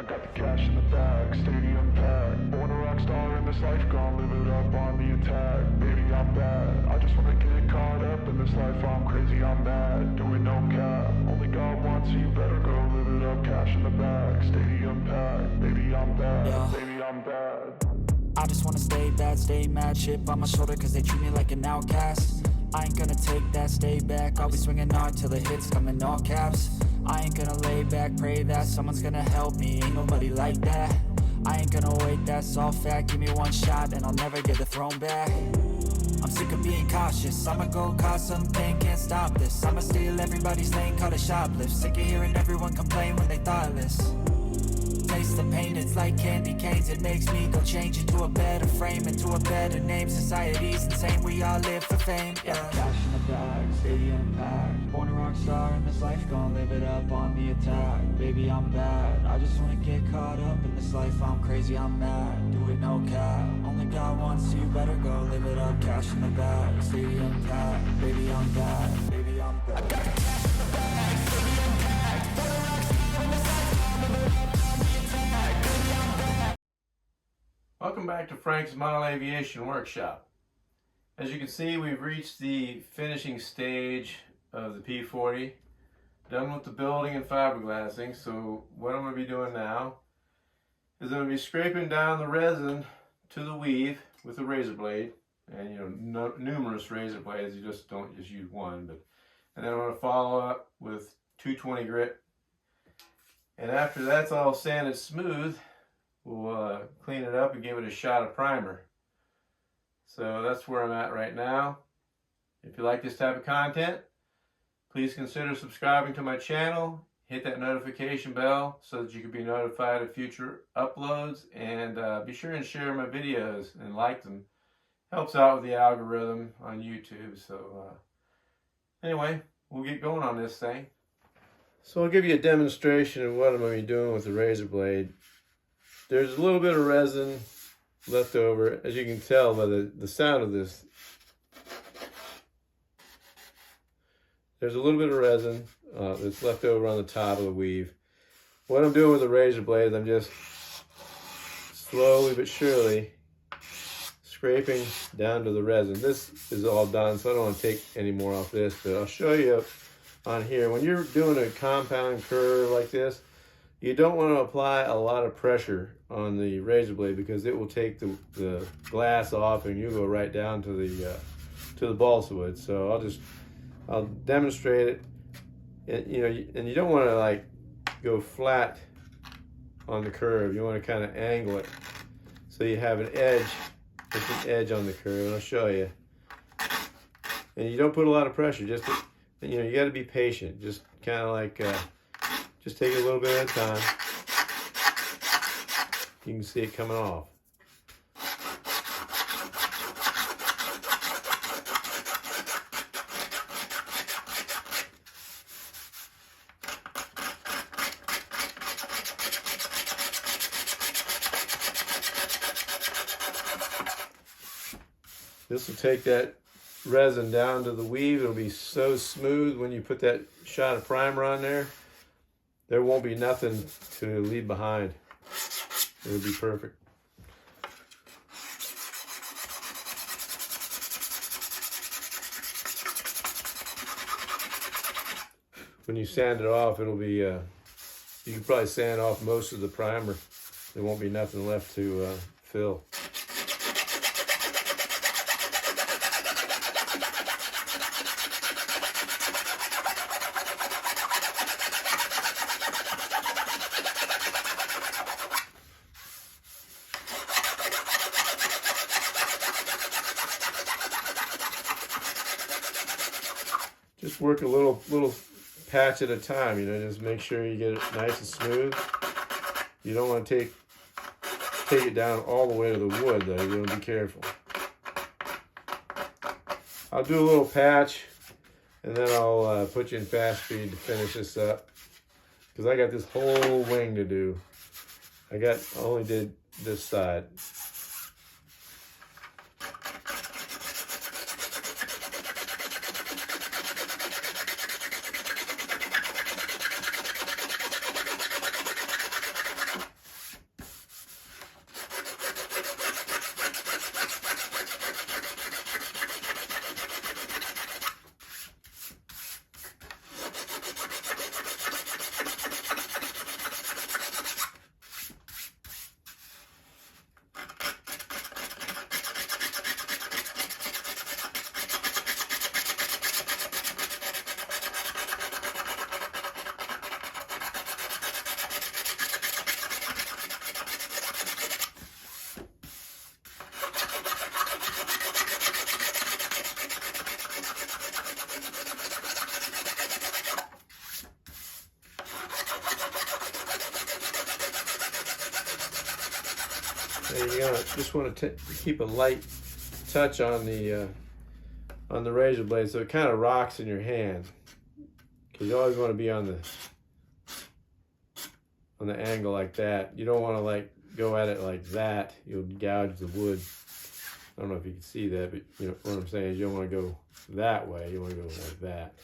got the cash in the bag, stadium packed. Born a rock star in this life, gonna live it up on the attack. Baby, I'm bad. I just wanna get caught up in this life. I'm crazy, I'm mad. Doing no cap. Only God wants you, better go live it up. Cash in the bag, stadium packed. Baby, I'm bad. Yeah. Baby, I'm bad. I just wanna stay bad, stay mad. Chip on my shoulder cause they treat me like an outcast. I ain't gonna take that, stay back. I'll be swinging hard till the hits come in all caps. I ain't gonna lay back, pray that someone's gonna help me. Ain't nobody like that. I ain't gonna wait, that's all fact. Give me one shot and I'll never get the throne back. I'm sick of being cautious. I'ma go cause something, can't stop this. I'ma steal everybody's lane, call it shoplift. Sick of hearing everyone complain when they thoughtless. Taste the pain, it's like candy canes. It makes me go change into a better frame, into a better name. Society's insane, we all live for fame. Yeah. Cash in the bag, stadium packed. Born a rock star in this life, gonna live it up on the attack. Baby, I'm bad. I just wanna get caught up in this life. I'm crazy, I'm mad. Do it no cap. Only God wants you, better go live it up. Cash in the bag, stadium packed. Baby, I'm bad. Baby, I'm bad. I got cash in the bag, stadium packed. Born a rock star in this life, gonna live it up. Welcome back to Frank's Model Aviation Workshop. As you can see, we've reached the finishing stage of the P-40. Done with the building and fiberglassing, so what I'm going to be doing now is I'm going to be scraping down the resin to the weave with a razor blade. And numerous razor blades, you just don't just use one. And then I'm going to follow up with 220 grit. And after that's all sanded smooth, we'll clean it up and give it a shot of primer. So that's where I'm at right now. If you like this type of content, please consider subscribing to my channel. Hit that notification bell so that you can be notified of future uploads. And be sure and share my videos and like them. Helps out with the algorithm on YouTube. So anyway, we'll get going on this thing. So I'll give you a demonstration of what I'm going to be doing with the razor blade. There's a little bit of resin left over, as you can tell by the sound of this. There's a little bit of resin that's left over on the top of the weave. What I'm doing with the razor blade is I'm just slowly but surely scraping down to the resin. This is all done, so I don't want to take any more off this, but I'll show you on here. When you're doing a compound curve like this, you don't want to apply a lot of pressure on the razor blade because it will take the glass off and you go right down to the balsa wood. So I'll demonstrate it. And you don't want to like go flat on the curve. You want to kind of angle it so you have an edge. Just an edge on the curve, and I'll show you. And you don't put a lot of pressure. Just you got to be patient. Just kind of like. Just take it a little bit at a time. You can see it coming off. This will take that resin down to the weave. It'll be so smooth when you put that shot of primer on there. There won't be nothing to leave behind. It'll be perfect. When you sand it off, it'll be, you can probably sand off most of the primer. There won't be nothing left to fill. Just work a little patch at a time, just make sure you get it nice and smooth. You don't want to take it down all the way to the wood though, you want to be careful. I'll do a little patch and then I'll put you in fast speed to finish this up because I got this whole wing to do. I only did this side. And you're gonna just want to keep a light touch on the razor blade so it kind of rocks in your hand. Because you always want to be on the angle like that. You don't want to like go at it like that. You'll gouge the wood. I don't know if you can see that, but you know what I'm saying is you don't want to go that way. You want to go like that.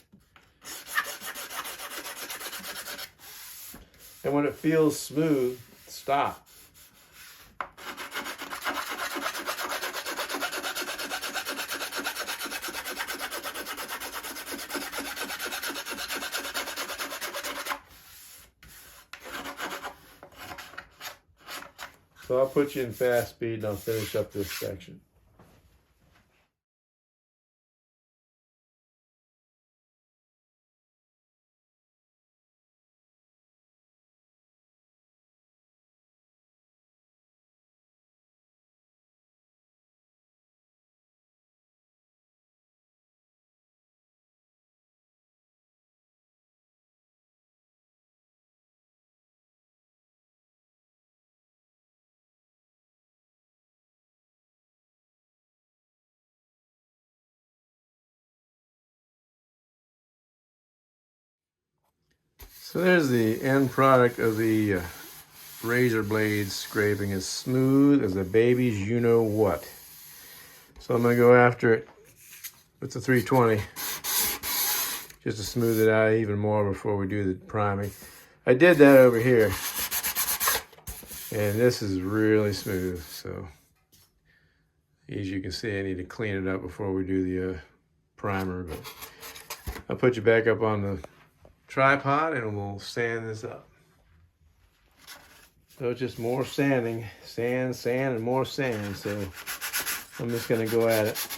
And when it feels smooth, stop. So I'll put you in fast speed and I'll finish up this section. So there's the end product of the razor blade scraping, as smooth as a baby's you-know-what. So I'm going to go after it with the 320 just to smooth it out even more before we do the priming. I did that over here, and this is really smooth. So as you can see, I need to clean it up before we do the primer, but I'll put you back up on the tripod and we'll sand this up. So it's just more sanding, sand, and more sand. So I'm just gonna go at it.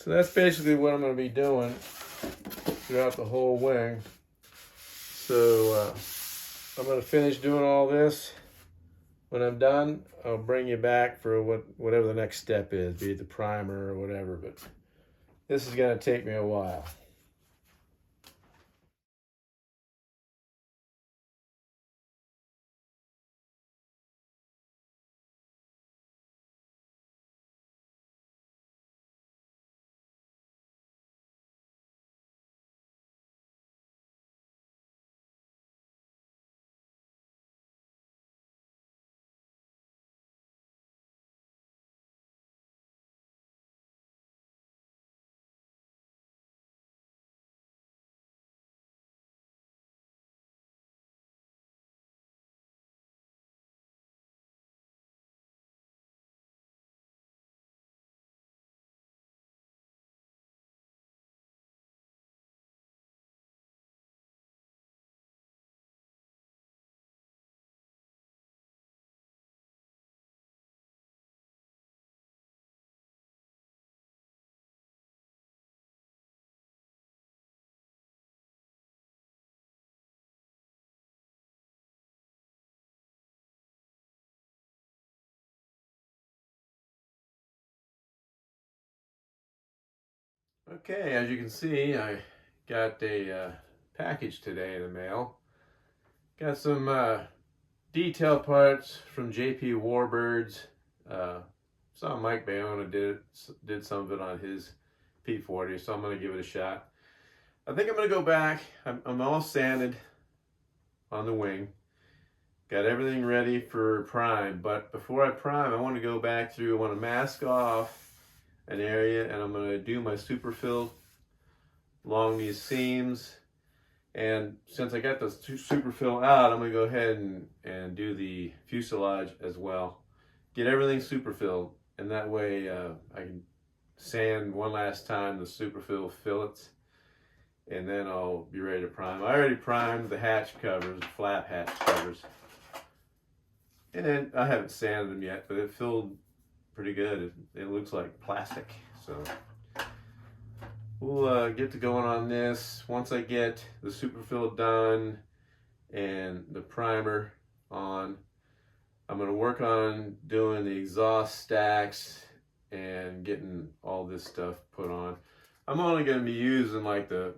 So that's basically what I'm going to be doing throughout the whole wing. So I'm going to finish doing all this. When I'm done, I'll bring you back for whatever the next step is, be it the primer or whatever, but this is going to take me a while. Okay, as you can see, I got a package today in the mail. Got some detail parts from JP Warbirds. Saw Mike Bayona did some of it on his P-40, so I'm going to give it a shot. I think I'm going to go back. I'm all sanded on the wing. Got everything ready for prime, but before I prime, I want to go back through, I want to mask off an area, and I'm going to do my superfill along these seams. And since I got the superfill out, I'm going to go ahead and do the fuselage as well. Get everything superfilled, and that way I can sand one last time the superfill fillets, and then I'll be ready to prime. I already primed the hatch covers, the flap hatch covers, and then I haven't sanded them yet, but it filled pretty good. It looks like plastic, so we'll get to going on this. Once I get the superfill done and the primer on, I'm going to work on doing the exhaust stacks and getting all this stuff put on. I'm only going to be using like the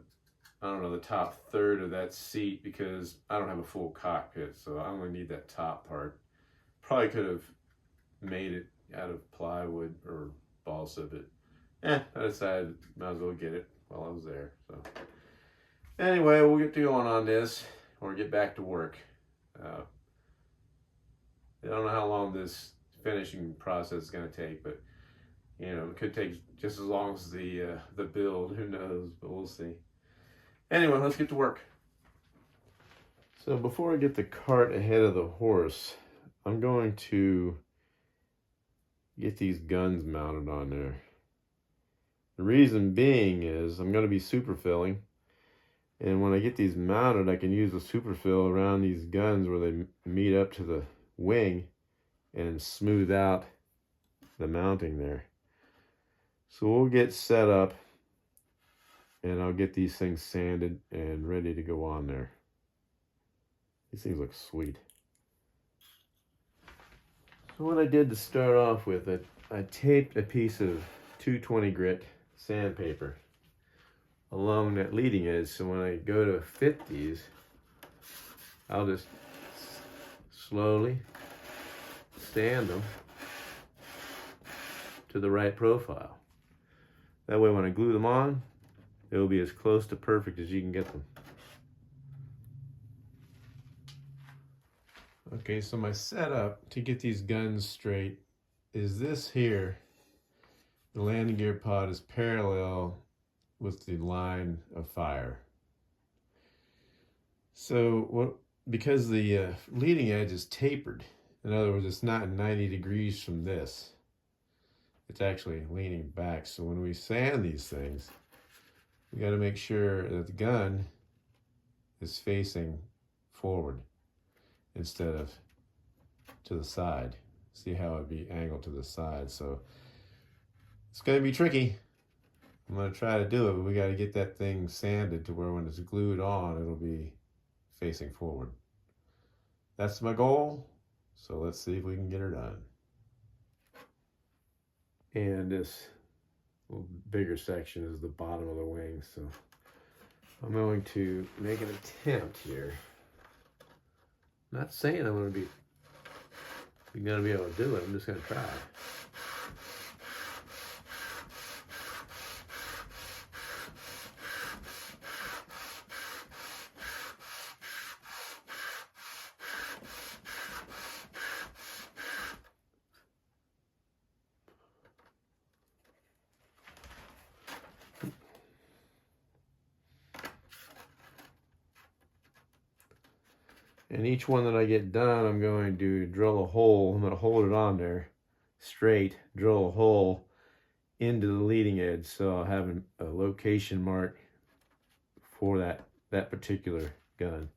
top third of that seat because I don't have a full cockpit, so I'm going to need that top part. Probably could have made it out of plywood or balsa, but I decided might as well get it while I was there. So anyway, we'll get to going on this or get back to work. I don't know how long this finishing process is going to take, but you know, it could take just as long as the build. Who knows? But we'll see. Anyway, let's get to work. So before I get the cart ahead of the horse, I'm going to get these guns mounted on there. The reason being is I'm going to be superfilling, and when I get these mounted, I can use the superfill around these guns where they meet up to the wing and smooth out the mounting there. So we'll get set up, and I'll get these things sanded and ready to go on there. These things look sweet. So what I did to start off with, I taped a piece of 220 grit sandpaper along that leading edge, so when I go to fit these, I'll just slowly sand them to the right profile. That way when I glue them on, it'll be as close to perfect as you can get them. Okay, so my setup to get these guns straight is this here. The landing gear pod is parallel with the line of fire. So because the leading edge is tapered, in other words, it's not 90 degrees from this, it's actually leaning back. So when we sand these things, we got to make sure that the gun is facing forward instead of to the side. See how it'd be angled to the side. So it's going to be tricky. I'm going to try to do it, but we got to get that thing sanded to where when it's glued on, it'll be facing forward. That's my goal. So let's see if we can get her done. And this little bigger section is the bottom of the wing. So I'm going to make an attempt here. I'm not saying I'm going to be able to do it. I'm just going to try. And each one that I get done, I'm going to drill a hole. I'm going to hold it on there straight, drill a hole into the leading edge. So I'll have a location mark for that particular gun.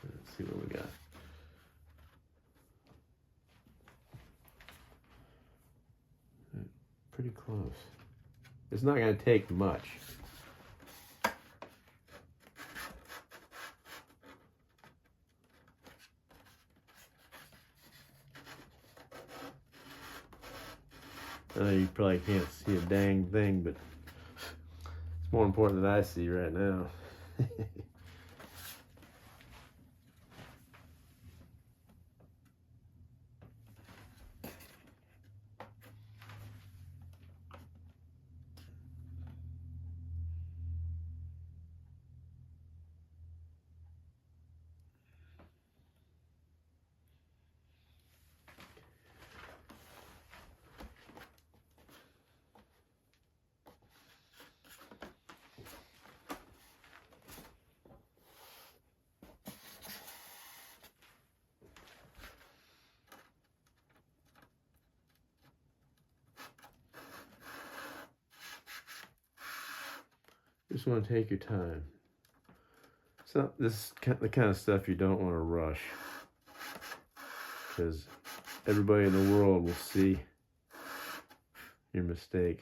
Let's see what we got. Pretty close. It's not going to take much. You probably can't see a dang thing, but it's more important than I see right now. Just want to take your time. So this is the kind of stuff you don't want to rush, because everybody in the world will see your mistake.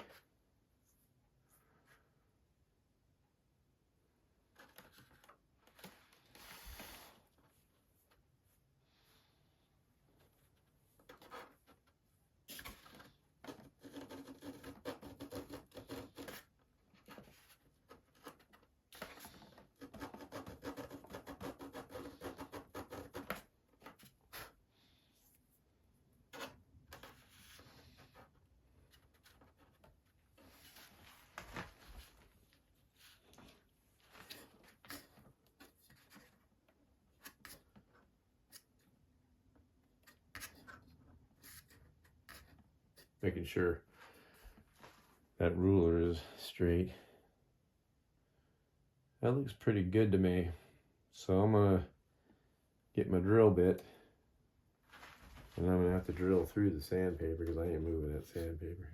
Making sure that ruler is straight. That looks pretty good to me. So I'm gonna get my drill bit, and I'm gonna have to drill through the sandpaper because I ain't moving that sandpaper.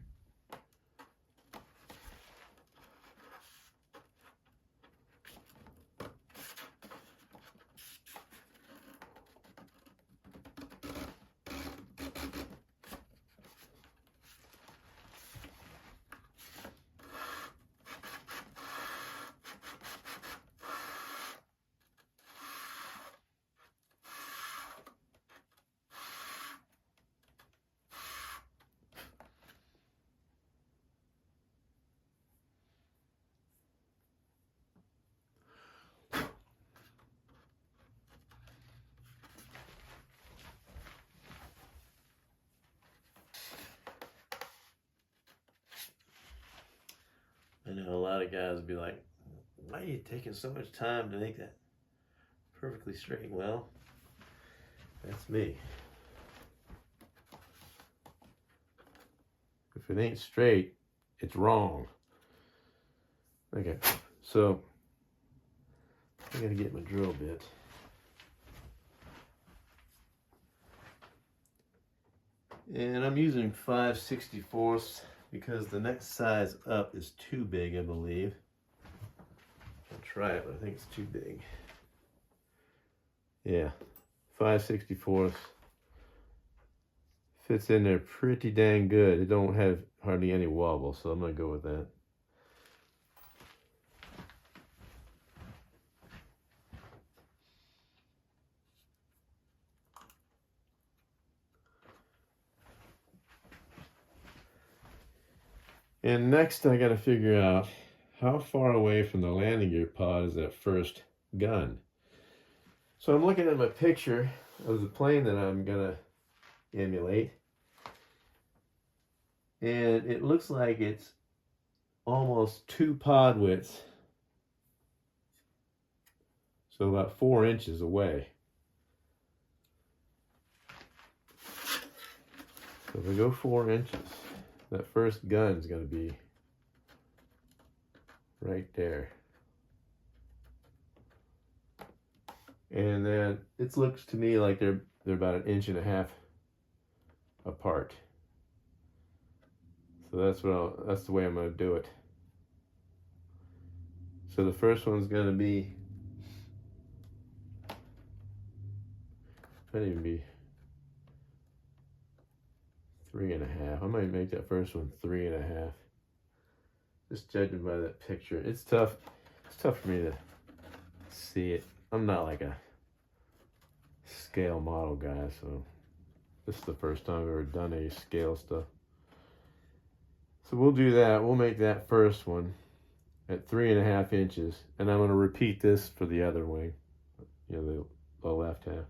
I know a lot of guys would be like, why are you taking so much time to make that perfectly straight? Well, that's me. If it ain't straight, it's wrong. Okay, so I gotta get my drill bit. And I'm using 5/64 because the next size up is too big, I believe. I'll try it, but I think it's too big. Yeah, 5/64 fits in there pretty dang good. It don't have hardly any wobble, so I'm gonna go with that. And next I gotta figure out how far away from the landing gear pod is that first gun. So I'm looking at my picture of the plane that I'm gonna emulate. And it looks like it's almost 2 pod widths. So about 4 inches away. So if we go 4 inches, that first gun's gonna be right there. And then it looks to me like they're about 1.5 inches apart. So that's the way I'm gonna do it. So the first one's gonna be, might even be 3.5. I might make that first one 3.5. Just judging by that picture. It's tough for me to see it. I'm not like a scale model guy, so this is the first time I've ever done any scale stuff. So we'll do that. We'll make that first one at 3.5 inches, and I'm going to repeat this for the other wing, you know, the left half.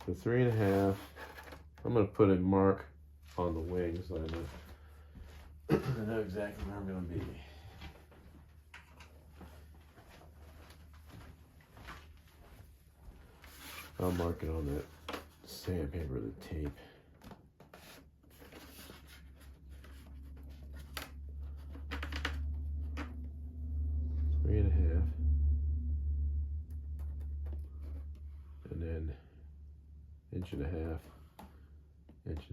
So 3.5. I'm going to put a mark on the wing so I know exactly where I'm going to be. I'll mark it on that sandpaper, the tape. Three and a half. And then 1.5 inches, 1.5 inches.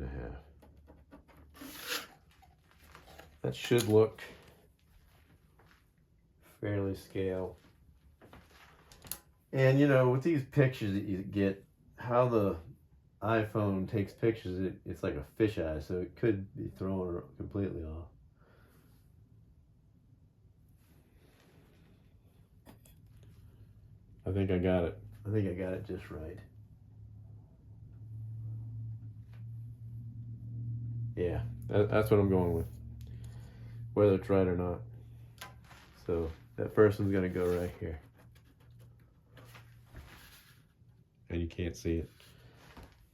That should look fairly scale. And you know, with these pictures that you get, how the iPhone takes pictures, it's like a fisheye, so it could be thrown completely off. I think I got it. I think I got it just right. Yeah, that's what I'm going with, whether it's right or not. So that first one's gonna go right here. And you can't see it.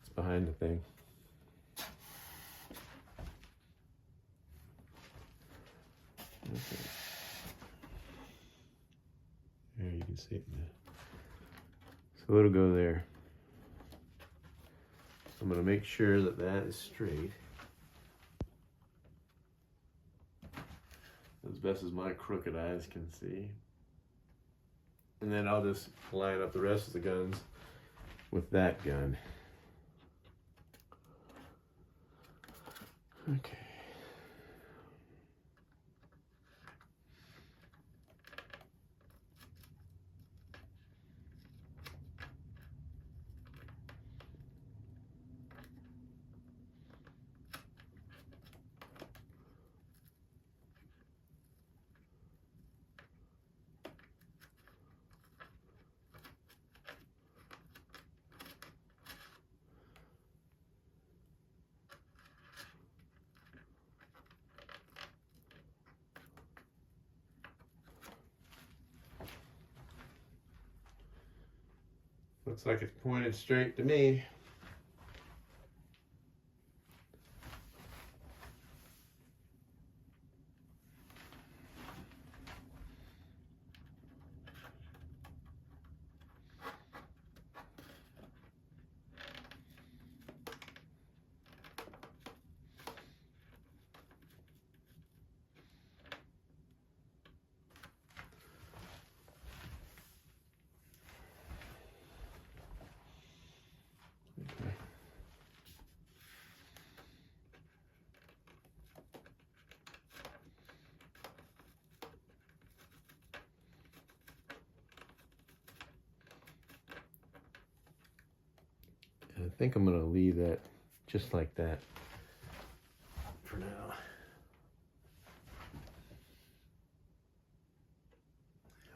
It's behind the thing. Okay. There, you can see it now. So it'll go there. I'm gonna make sure that that is straight, as best as my crooked eyes can see. And then I'll just line up the rest of the guns with that gun. Okay. Looks like it's pointed straight to me. Okay. And I think I'm going to leave that just like that for now.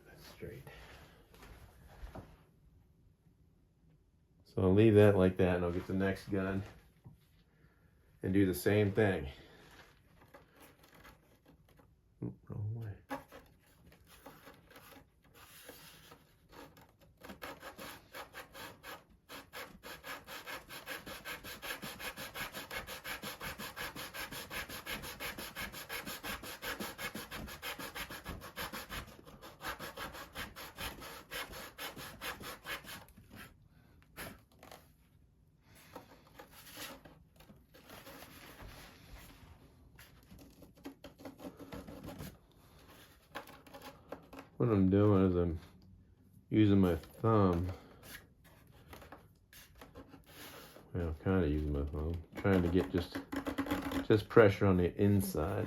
That's straight. So I'll leave that like that, and I'll get the next gun and do the same thing. Oop, wrong way. What I'm doing is I'm using my thumb. Well, kind of using my thumb, trying to get just pressure on the inside.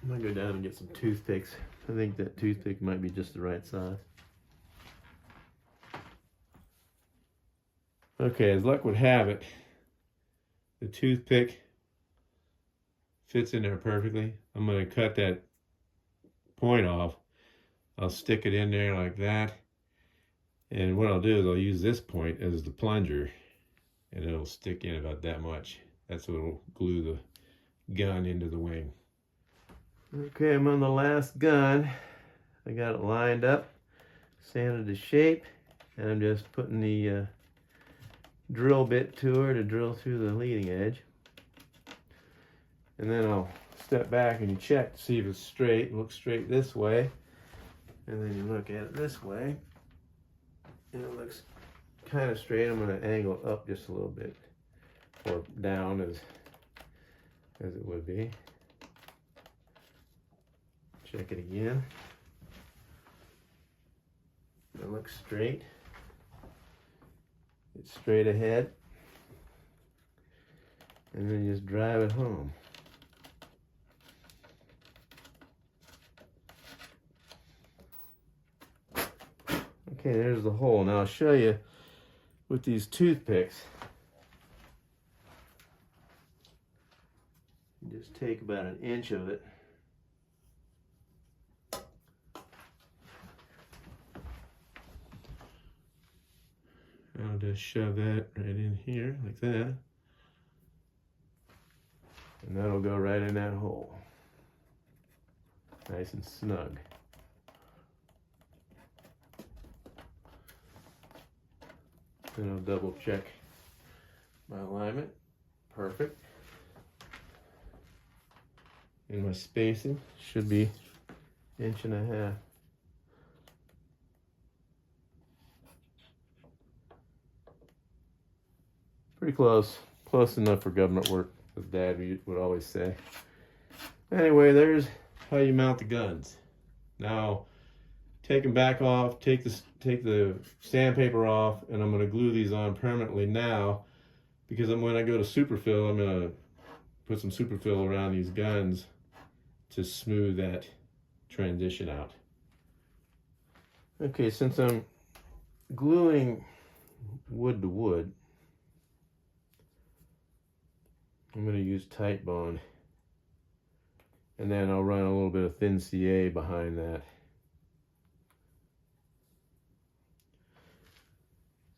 I'm gonna go down and get some toothpicks. I think that toothpick might be just the right size. Okay, as luck would have it, the toothpick fits in there perfectly. I'm gonna cut that point off. I'll stick it in there like that. And what I'll do is I'll use this point as the plunger, and it'll stick in about that much. That's what will glue the gun into the wing. Okay, I'm on the last gun. I got it lined up, sanded to shape, and I'm just putting the drill bit to her to drill through the leading edge. And then I'll step back and you check to see if it's straight. Look straight this way, and then you look at it this way, and it looks kind of straight. I'm going to angle it up just a little bit, or down as it would be. Check it again. It looks straight. It's straight ahead. And then you just drive it home. Okay, there's the hole. Now I'll show you with these toothpicks. You just take about an inch of it. I'll just shove that right in here like that. And that'll go right in that hole. Nice and snug. Then I'll double check my alignment. Perfect. And my spacing should be 1.5 inches. Pretty close. Close enough for government work, as Dad would always say. Anyway, there's how you mount the guns. Now, take them back off, take the sandpaper off, and I'm going to glue these on permanently now, because when I go to Super-Fil, I'm going to put some Super-Fil around these guns to smooth that transition out. Okay, since I'm gluing wood to wood, I'm going to use tight bond, and then I'll run a little bit of thin CA behind that.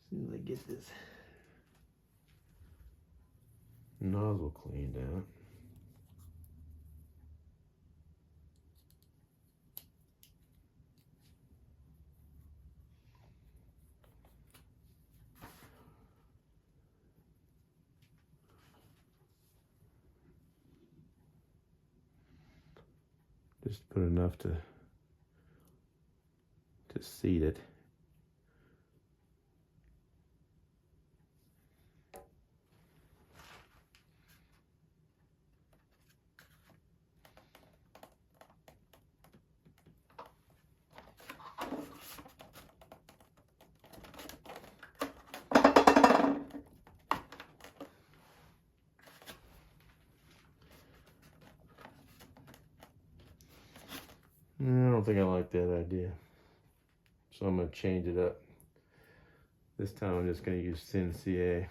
As soon as I get this nozzle cleaned out. Just put enough to seat it. I don't think I like that idea, so I'm going to change it up. This time I'm just going to use thin CA.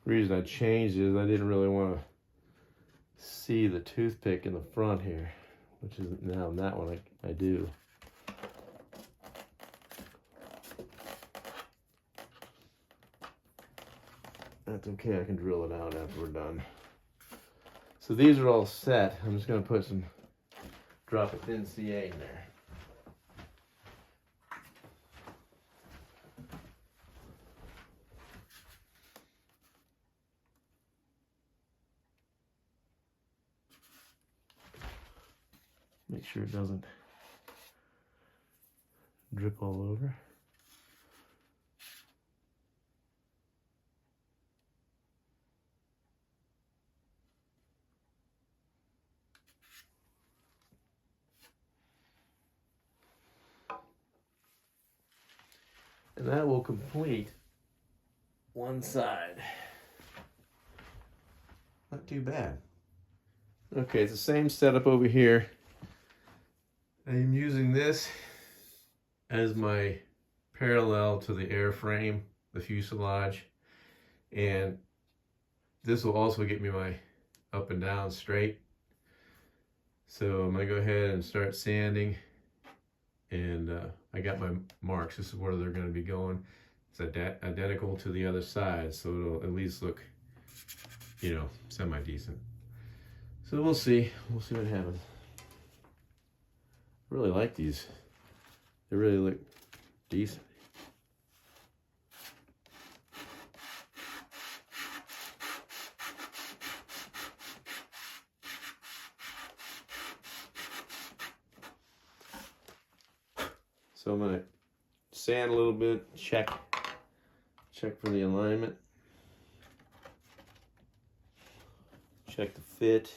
The reason I changed it is I didn't really want to see the toothpick in the front here, which is now in that one I do. That's okay, I can drill it out after we're done. So these are all set. I'm just going to put some drop of thin CA in there. Make sure it doesn't drip all over. And that will complete one side. Not too bad. Okay, it's the same setup over here. I'm using this as my parallel to the airframe, the fuselage, and this will also get me my up and down straight. So I'm gonna go ahead and start sanding, and I got my marks. This is where they're gonna be going. It's identical to the other side, so it'll at least look, you know, semi-decent. So we'll see what happens. I really like these. They really look decent. So I'm gonna sand a little bit, check for the alignment, check the fit.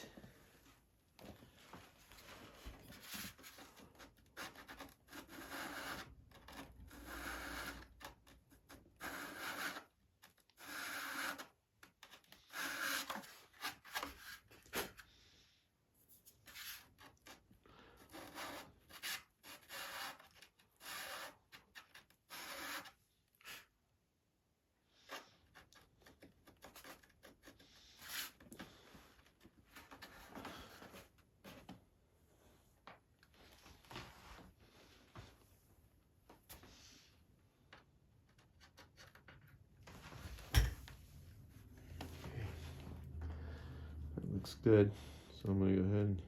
Looks good, so I'm gonna go ahead and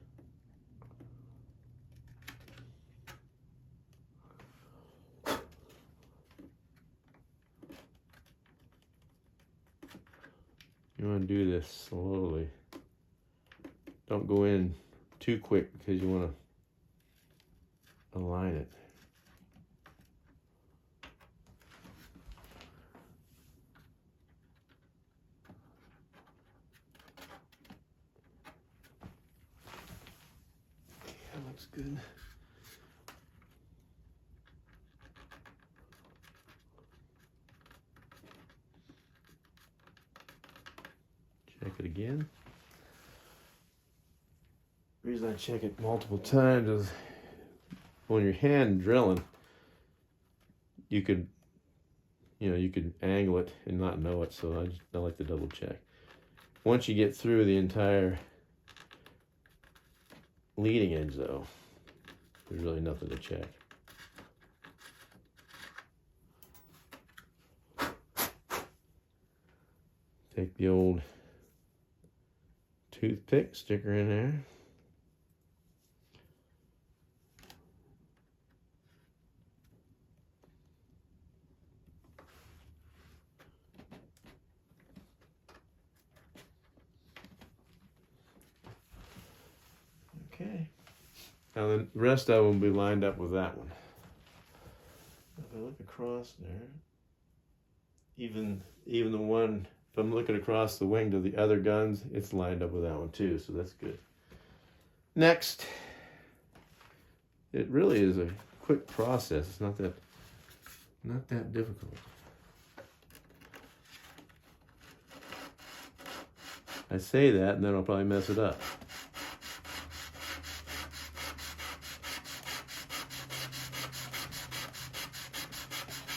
you want to do this slowly. Don't go in too quick because you want to align it. That looks good. Check it again. The reason I check it multiple times is when you're hand drilling, you could angle it and not know it, so I like to double check. Once you get through the entire leading edge though, there's really nothing to check. Take the old toothpick, stick her in there. Okay. Now the rest of them will be lined up with that one. If I look across there, even the one, if I'm looking across the wing to the other guns, it's lined up with that one too, so that's good. Next, it really is a quick process. It's not that difficult. I say that and then I'll probably mess it up.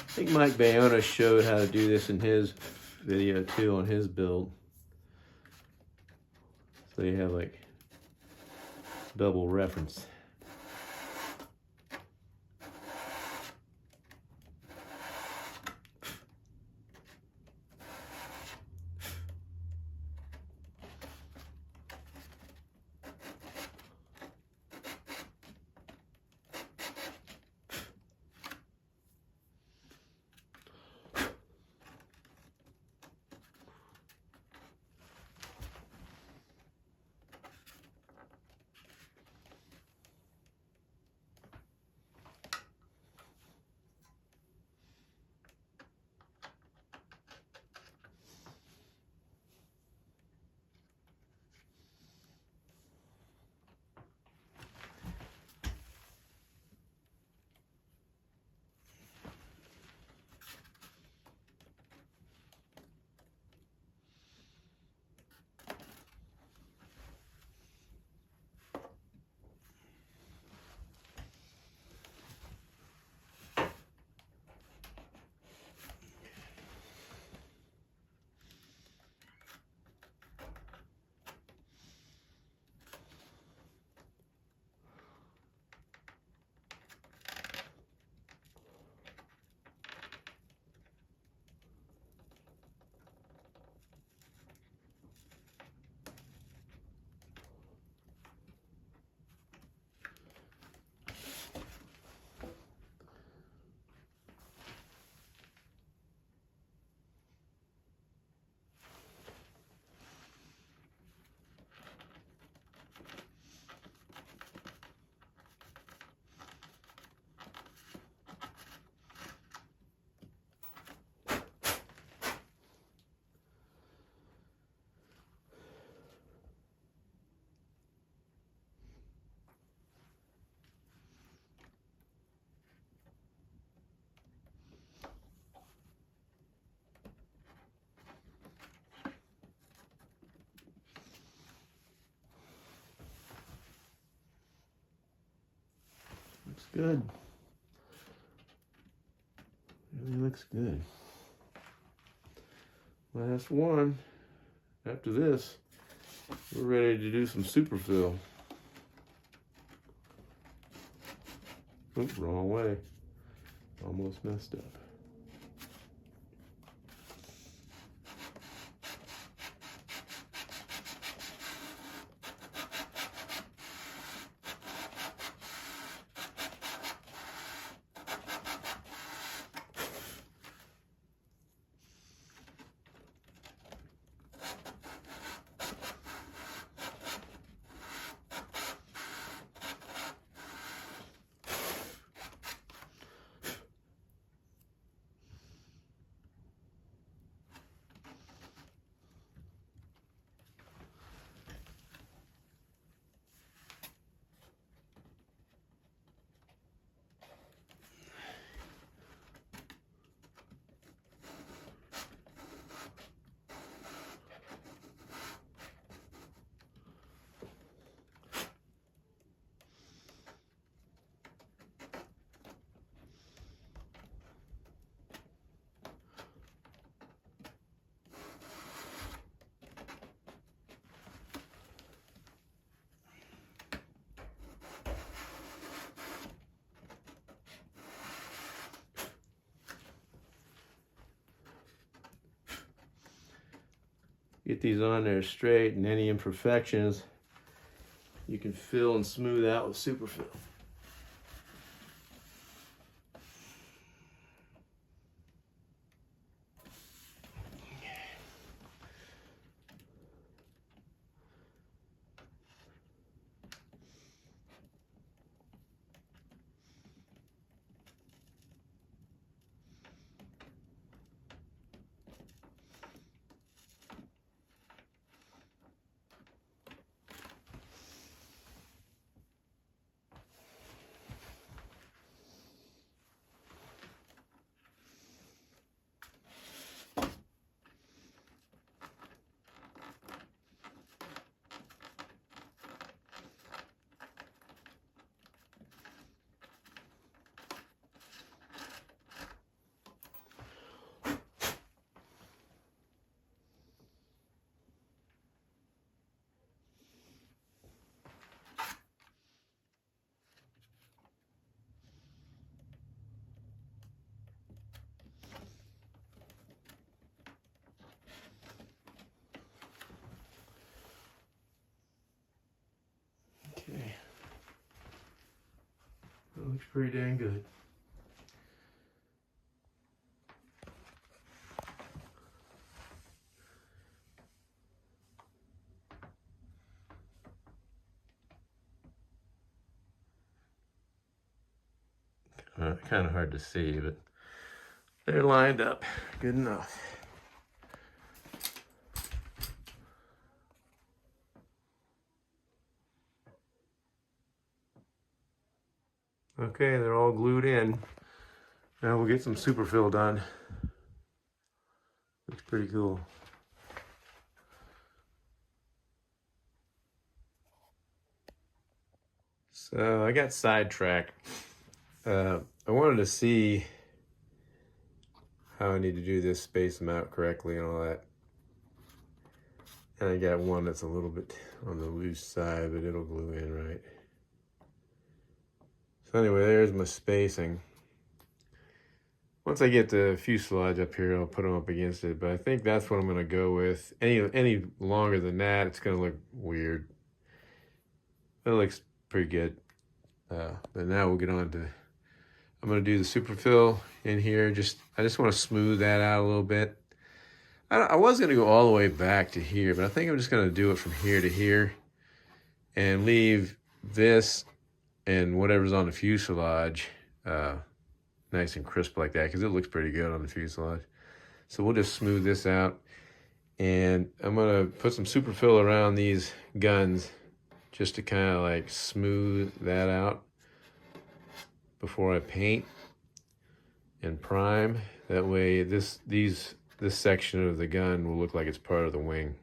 I think Mike Bayona showed how to do this in his video too, on his build. So you have like double reference. good. Really looks good. Last one. After this, we're ready to do some superfill. Oops, wrong way. Almost messed up. Get these on there straight, and any imperfections you can fill and smooth out with Super-Fil. Okay. That looks pretty dang good. Kind of hard to see, but they're lined up good enough. Okay, they're all glued in. Now we'll get some Super-Fil done. Looks pretty cool. So I got sidetracked. I wanted to see how I need to do this, space them out correctly and all that. And I got one that's a little bit on the loose side, but it'll glue in right. So anyway, there's my spacing. Once I get the fuselage up here, I'll put them up against it, but I think that's what I'm gonna go with. Any longer than that, it's gonna look weird. It looks pretty good. But now we'll get on to, I'm gonna do the Super-Fil in here. I just wanna smooth that out a little bit. I was gonna go all the way back to here, but I think I'm just gonna do it from here to here and leave this and whatever's on the fuselage nice and crisp like that, because it looks pretty good on the fuselage. So we'll just smooth this out, and I'm gonna put some Super-Fil around these guns just to kind of like smooth that out before I paint and prime. That way this section of the gun will look like it's part of the wing,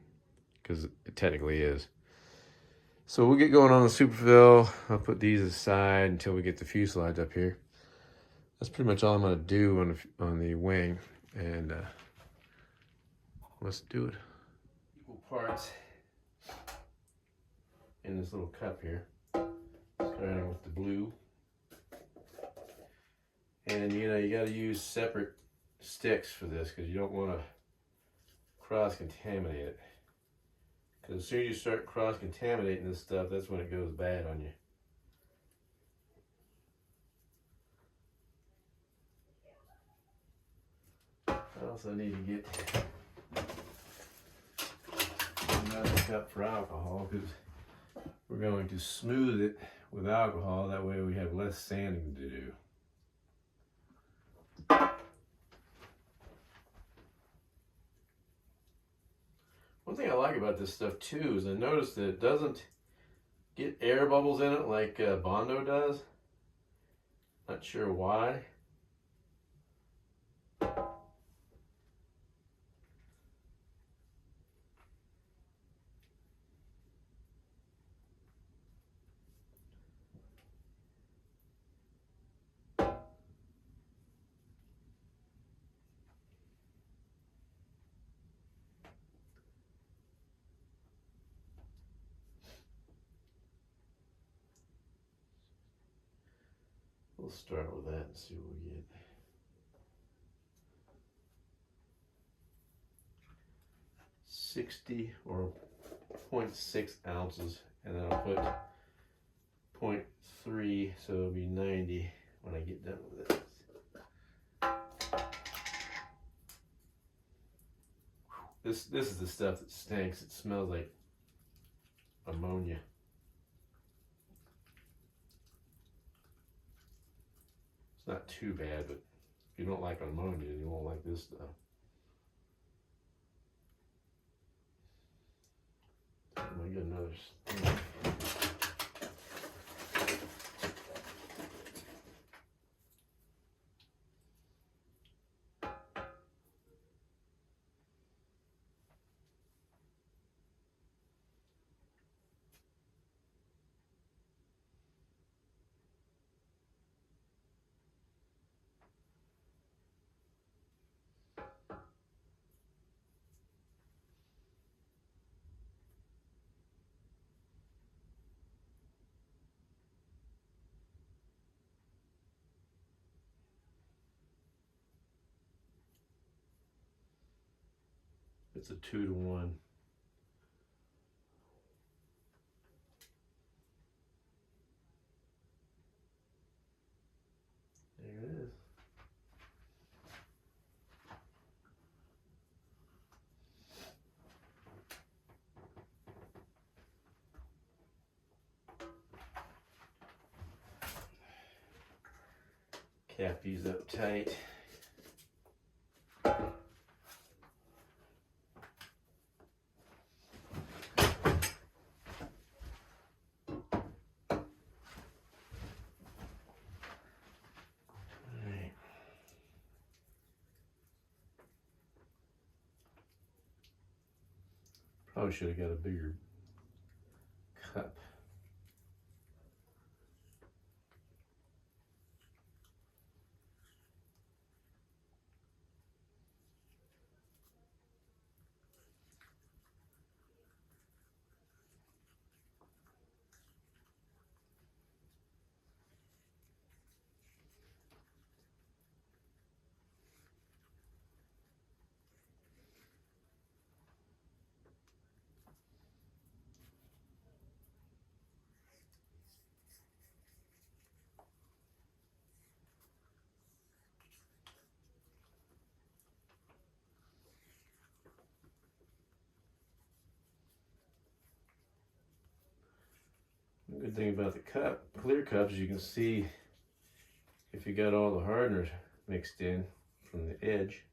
because it technically is. So we'll get going on the Super-Fil. I'll put these aside until we get the fuselage up here. That's pretty much all I'm gonna do on the wing, and let's do it. Equal parts in this little cup here, starting with the blue. And you know, you got to use separate sticks for this because you don't want to cross-contaminate it. Because as soon as you start cross-contaminating this stuff, that's when it goes bad on you. I also need to get another cup for alcohol because we're going to smooth it with alcohol. That way we have less sanding to do. One thing I like about this stuff too is I noticed that it doesn't get air bubbles in it like Bondo does. Not sure why. We'll start with that and see what we get. 60 or 0.6 ounces, and then I'll put 0.3, so it'll be 90 when I get done with it. This is the stuff that stinks. It smells like ammonia. It's not too bad, but if you don't like ammonia, you won't like this stuff. I'm gonna get another stick. It's a 2-to-1. There it is. Cap these up tight. Probably should have got a bigger cup. The good thing about the cup, clear cups, you can see if you got all the hardener mixed in from the edge.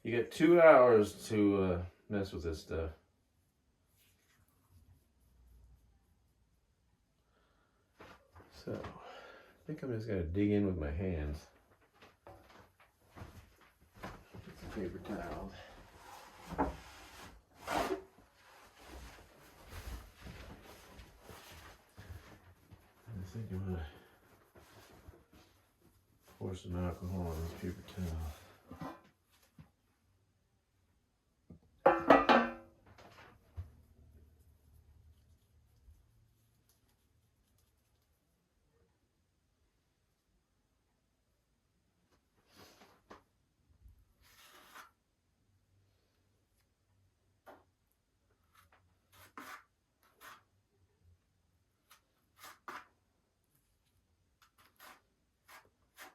You got 2 hours to mess with this stuff. So, I think I'm just gonna dig in with my hands. Get some paper towels. I'm gonna pour some alcohol on this paper towel.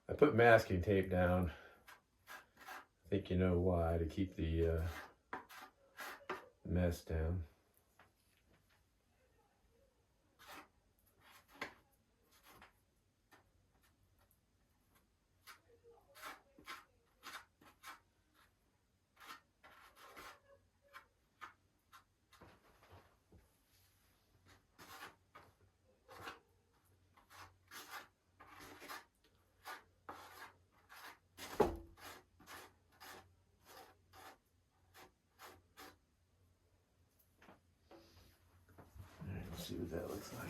I put masking tape down. I think you know why, to keep the mess down. Let's see what that looks like.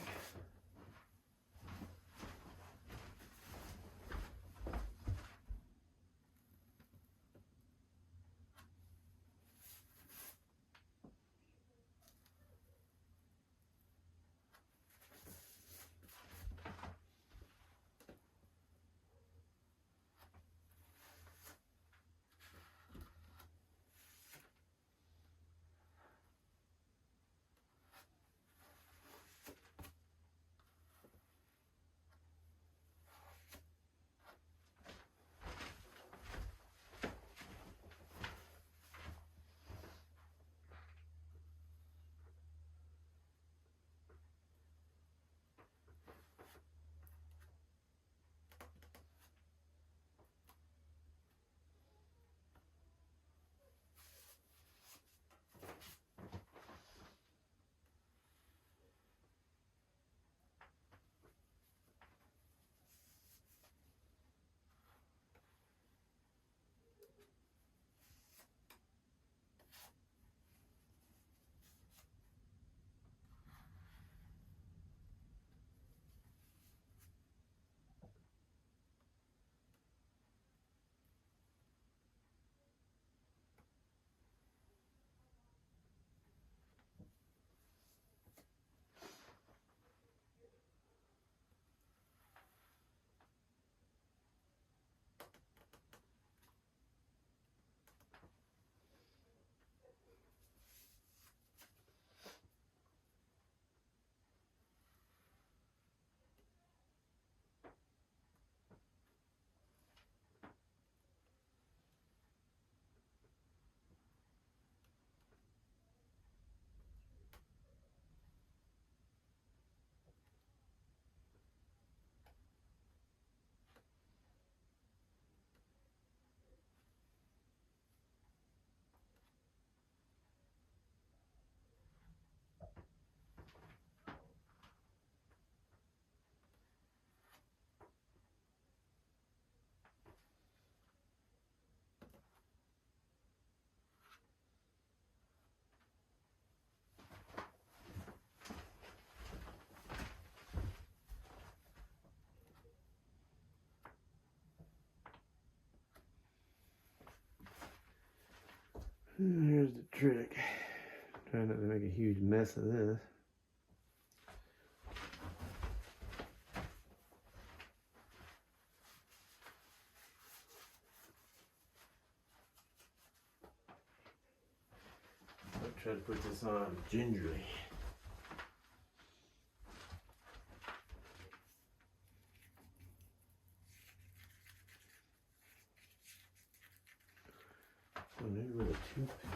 Here's the trick. Try not to make a huge mess of this. I'll try to put this on gingerly. So maybe with a toothpick.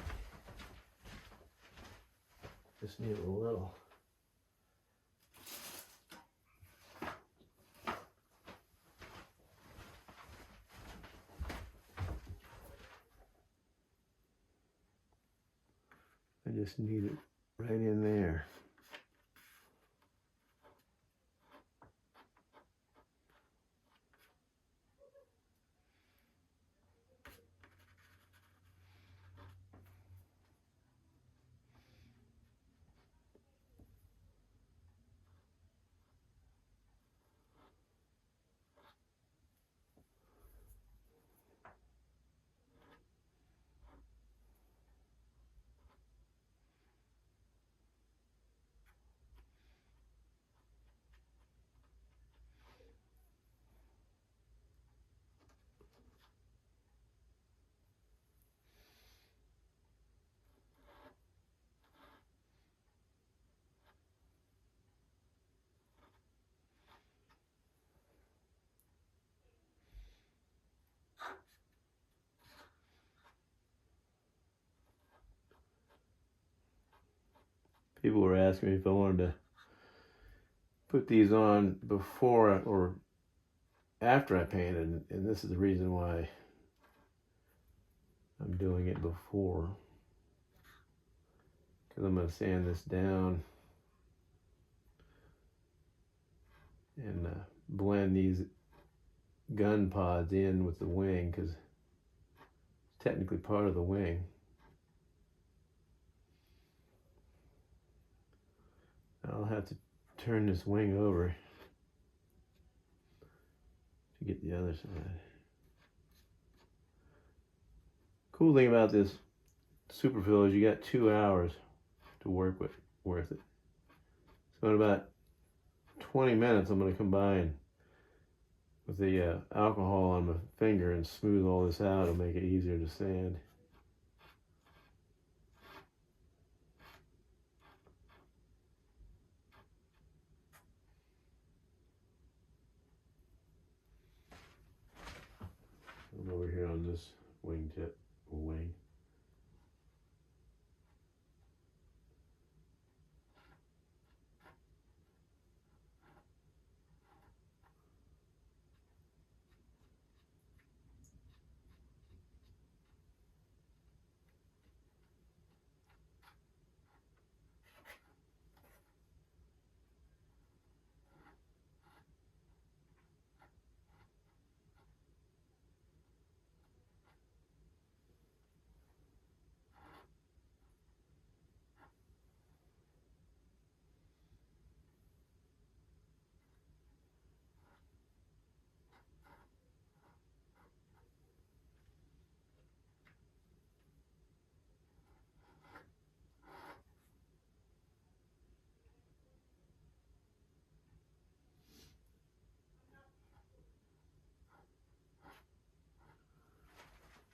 Just need a little. I just need it right in there. People were asking me if I wanted to put these on before or after I painted, and this is the reason why I'm doing it before, because I'm going to sand this down and blend these gun pods in with the wing, because it's technically part of the wing. I'll have to turn this wing over to get the other side. Cool thing about this Super-Fil is you got 2 hours to work with it. So in about 20 minutes I'm going to combine with the alcohol on my finger and smooth all this out and make it easier to sand. I'm over here on this wingtip wing.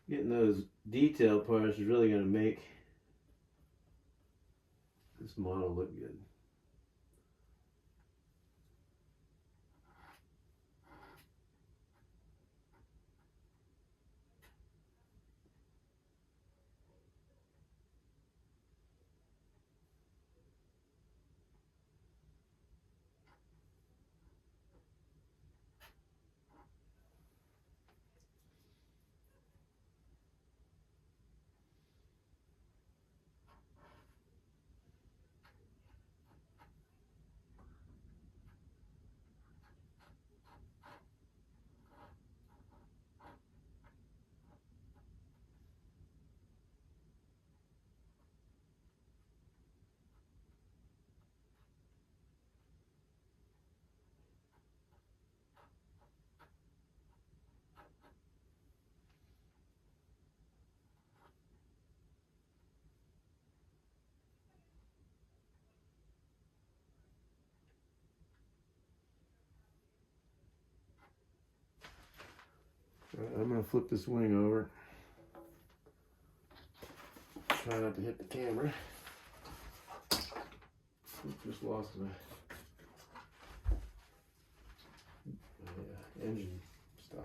Getting those detail parts is really going to make this model look good. All right, I'm going to flip this wing over. Try not to hit the camera. Just lost my engine stuff.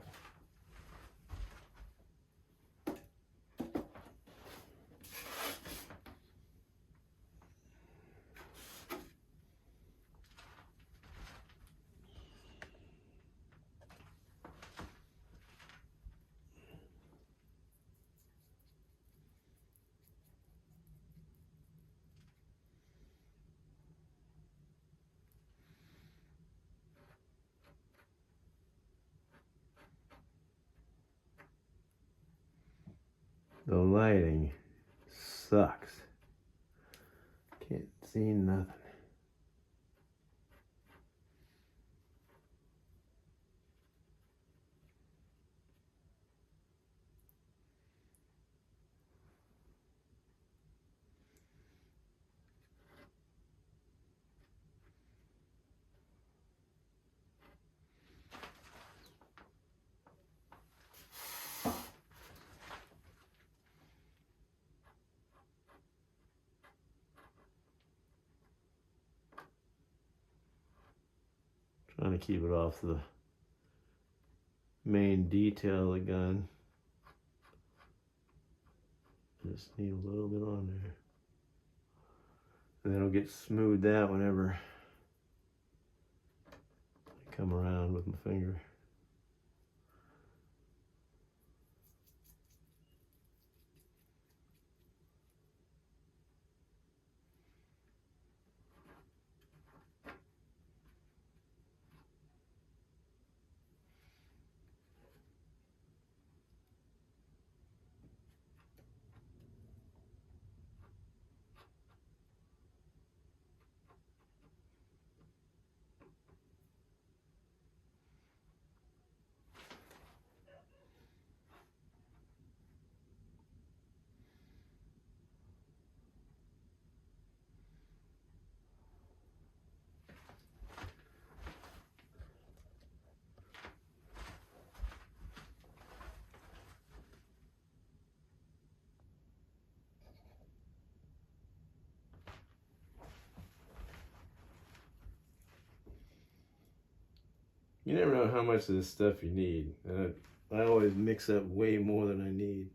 The lighting sucks. Can't see nothing. Trying to keep it off the main detail of the gun. Just need a little bit on there. And then it'll get smoothed out whenever I come around with my finger. You never know how much of this stuff you need. I always mix up way more than I need.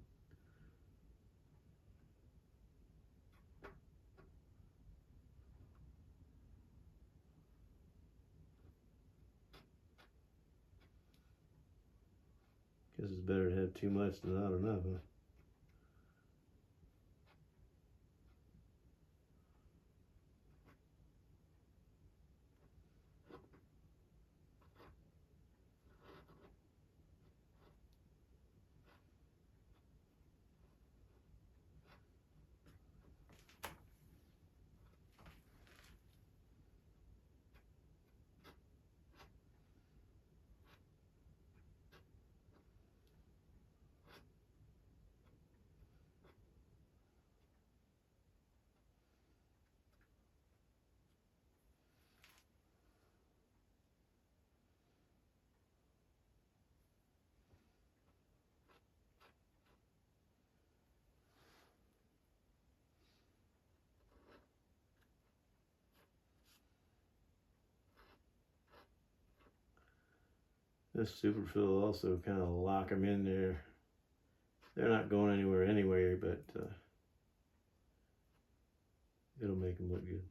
Guess it's better to have too much than not enough, huh? This Super-Fil will also kind of lock them in there. They're not going anywhere anyway, but it'll make them look good.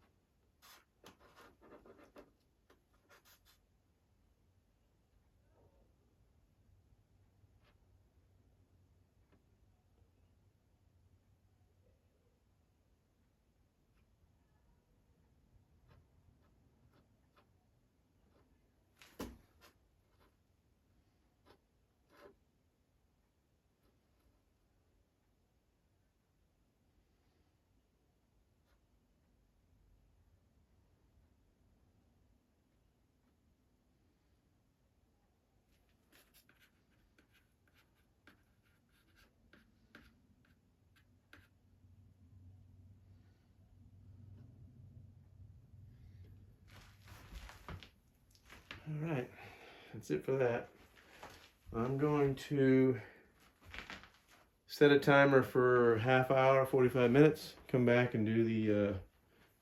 All right, that's it for that. I'm going to set a timer for half hour, 45 minutes. Come back and do the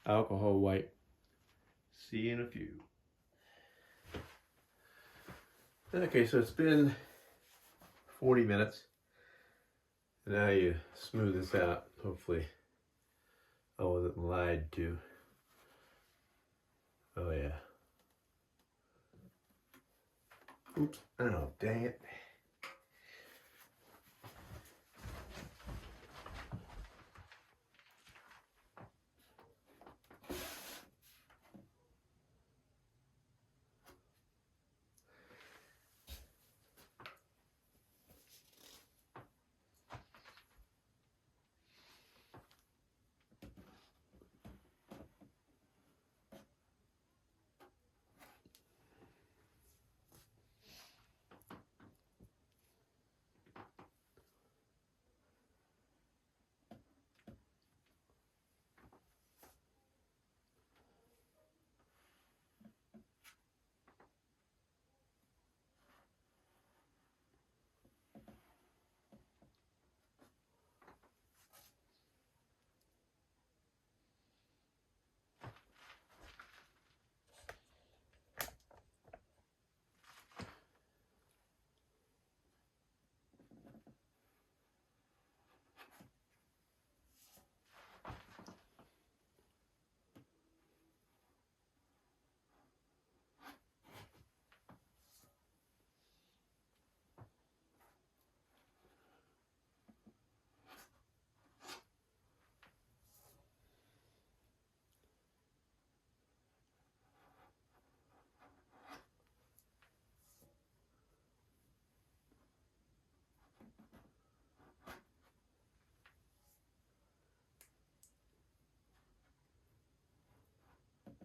alcohol wipe. See you in a few. Okay, so it's been 40 minutes. Now you smooth this out. Hopefully I wasn't lied to. Oh yeah. Oops. Oh, dang it.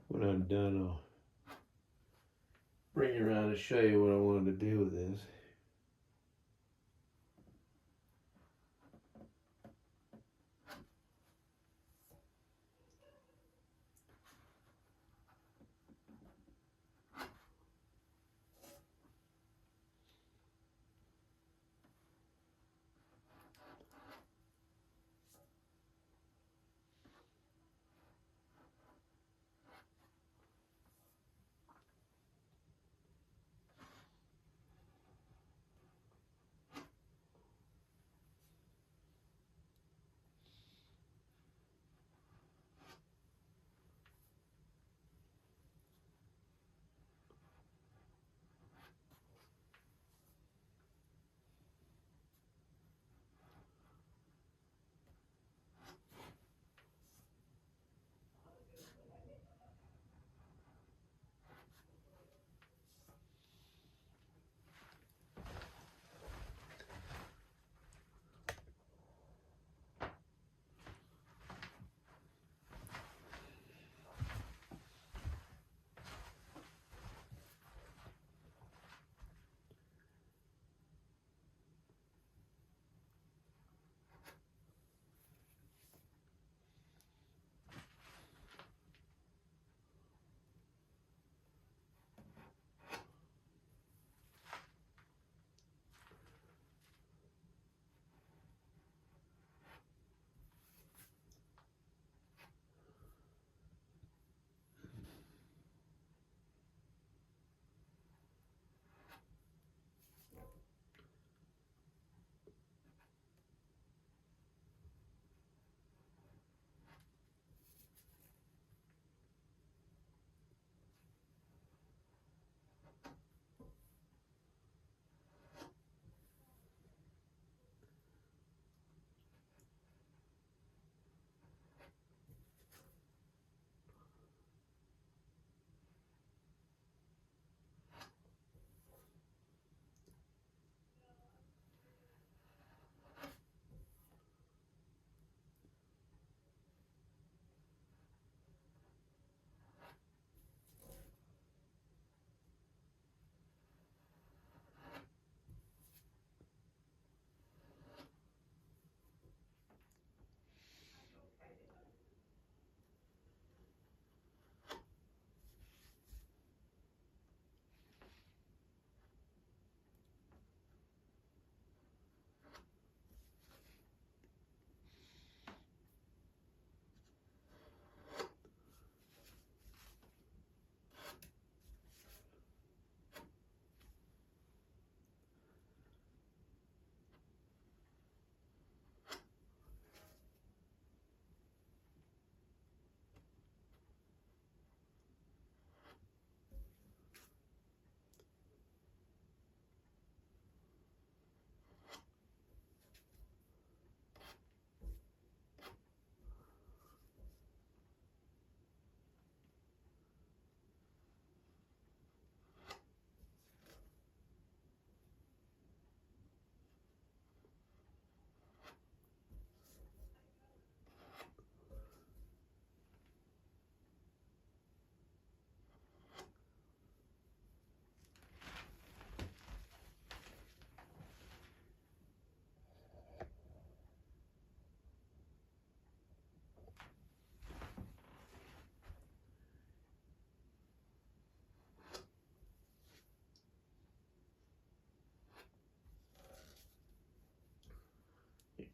When I'm done, I'll bring you around and show you what I wanted to do with this.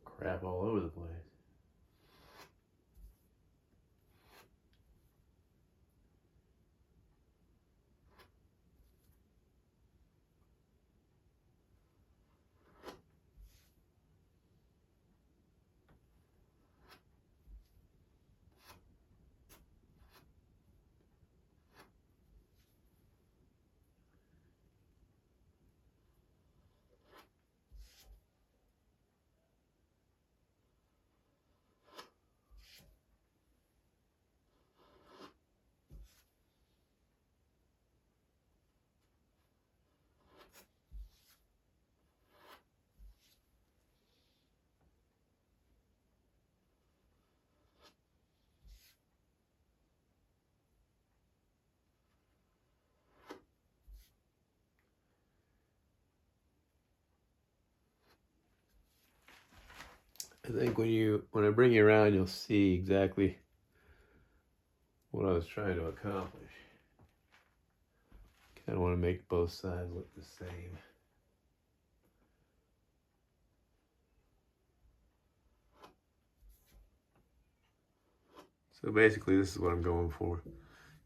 Crap all over the place. I think when I bring you around, you'll see exactly what I was trying to accomplish. Kind of want to make both sides look the same. So basically, this is what I'm going for.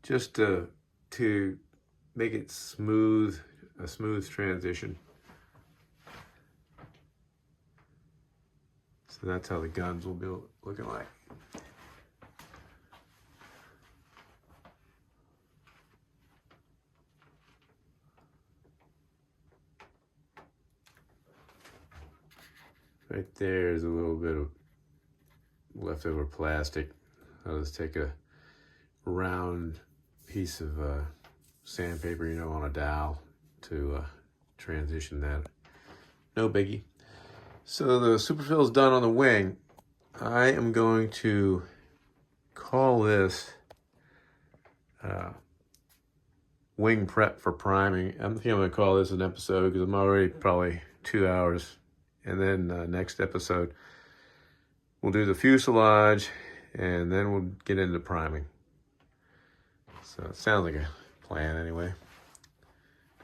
Just to make it smooth, a smooth transition. So that's how the guns will be looking like. Right there is a little bit of leftover plastic. I'll just take a round piece of sandpaper, on a dowel to transition that. No biggie. So the superfill is done on the wing. I am going to call this wing prep for priming. I'm thinking I'm going to call this an episode because I'm already probably 2 hours. And then next episode, we'll do the fuselage and then we'll get into priming. So it sounds like a plan anyway.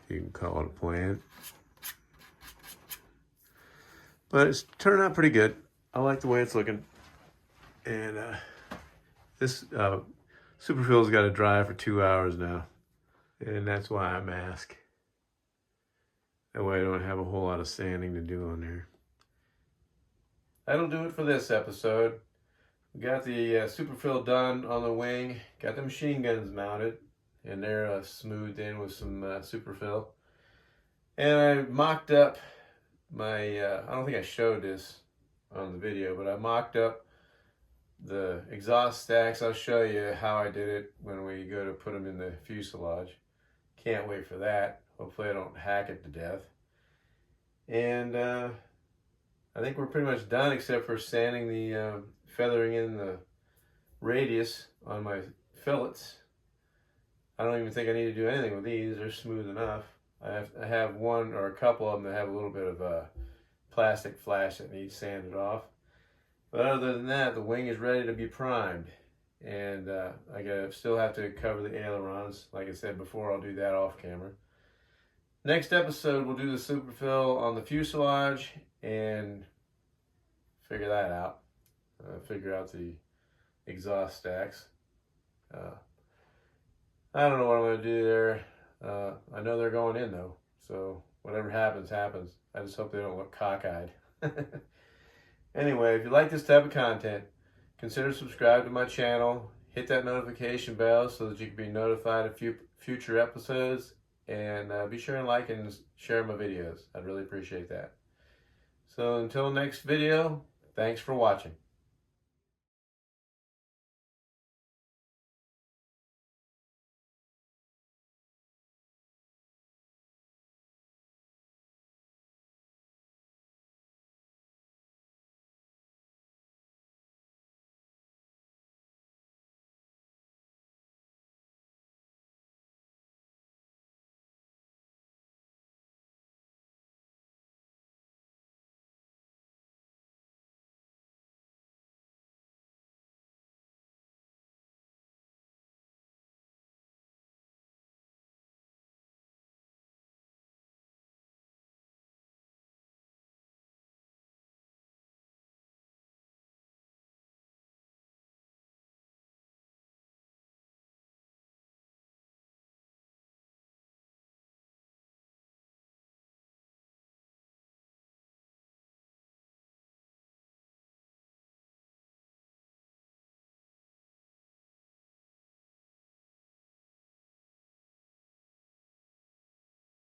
You can call it a plan. But it's turned out pretty good. I like the way it's looking. And this superfill's got to dry for 2 hours now. And that's why I mask. That way I don't have a whole lot of sanding to do on there. That'll do it for this episode. We got the superfill done on the wing. Got the machine guns mounted. And they're smoothed in with some superfill. And I mocked up my, I don't think I showed this on the video, but I mocked up the exhaust stacks. I'll show you how I did it when we go to put them in the fuselage. Can't wait for that. Hopefully I don't hack it to death. And I think we're pretty much done except for sanding the, feathering in the radius on my fillets. I don't even think I need to do anything with these. They're smooth enough. I have one or a couple of them that have a little bit of a plastic flash that needs sanded off. But other than that, the wing is ready to be primed. And I still have to cover the ailerons. Like I said before, I'll do that off camera. Next episode, we'll do the superfill on the fuselage and figure that out. Figure out the exhaust stacks. I don't know what I'm going to do there. I know they're going in though. So whatever happens, happens. I just hope they don't look cockeyed. Anyway, if you like this type of content, consider subscribing to my channel. Hit that notification bell so that you can be notified of future episodes. And be sure and like and share my videos. I'd really appreciate that. So until next video, thanks for watching.